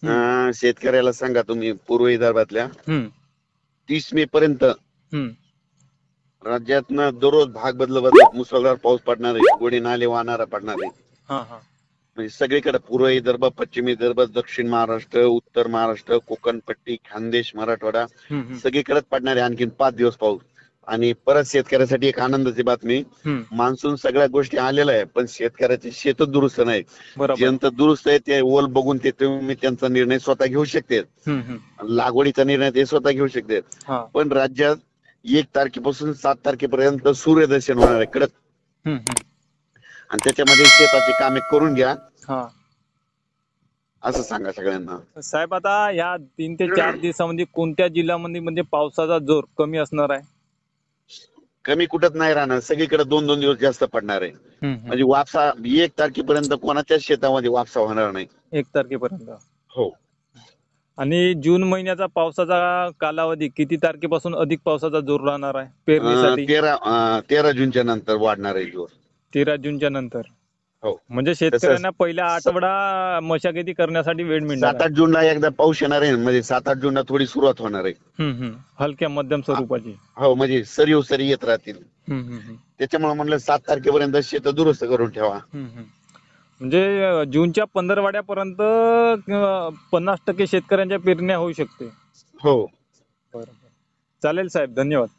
शेतकऱ्याला सांगा तुम्ही पूर्व विदर्भातल्या हम्म 30 मे पर्यंत हम्म राज्यातनं दररोज भाग बदलत मुसळधार पाऊस पडणार आहे, गोडी नाले वाहणारा पडणार आहे. हा हा म्हणजे सगळीकडे पूर्व विदर्भ, पश्चिम विदर्भ, दक्षिण महाराष्ट्र, उत्तर महाराष्ट्र, कोकण पट्टी, खानदेश, मराठवाडा हम्म सगळीकडेच पडणार आहे आणखीन 5 दिवस पाऊस. आणि परत शेतकऱ्यासाठी एक आनंदाची बातमी, हम्म मान्सून सगळ्या गोष्टी आलेल्या आहे, पण शेतकऱ्याचे शेत दुरुस्त नाही. बरोबर. ज्यांचं दुरुस्त आहे ते ओल बघून ते तुम्ही त्यांचा निर्णय स्वतः घेऊ शकते. लागवडीचा निर्णय ते स्वतः घेऊ शकते. हा पण राज्यात 1 तारखेपासून 7 तारखेपर्यंत सूर्यदर्शन होणार आहे कडक. आणि त्याच्यामध्ये शेताची कामे करून घ्या हा असं सांगा सगळ्यांना. साहेब, आता या 3 ते 4 दिवसामध्ये कोणत्या जिल्ह्यामध्ये म्हणजे पावसाचा जोर कमी असणार आहे? कमी कुठंच नाही राहणार, सगळीकडे 2-2 दिवस जास्त पडणार आहे. म्हणजे वापसा 1 तारखेपर्यंत कोणाच्याच शेतामध्ये वापसा होणार नाही. 1 तारखेपर्यंत. हो. आणि जून महिन्याचा पावसाचा कालावधी किती तारखेपासून अधिक पावसाचा जोर राहणार आहे पेरणीसाठी? 13 जूनच्या नंतर वाढणार आहे जोर. 13 जूनच्या नंतर. हो. म्हणजे शेतकऱ्यांना पहिला आठवडा मशागती करण्यासाठी वेळ मिळणार 7-8 जूनला एकदा पाऊस येणार आहे, म्हणजे 7-8 जूनला थोडी सुरुवात होणार आहे. हलक्या मध्यम स्वरूपाची. हो, म्हणजे सरी सरी येत राहतील. त्याच्यामुळे म्हणलं 7 तारखेपर्यंत शेत दुरुस्त करून ठेवा. म्हणजे जूनच्या 15वाड्यापर्यंत 50% शेतकऱ्यांच्या पेरण्या होऊ शकते. हो. बरोबर. चालेल साहेब, धन्यवाद.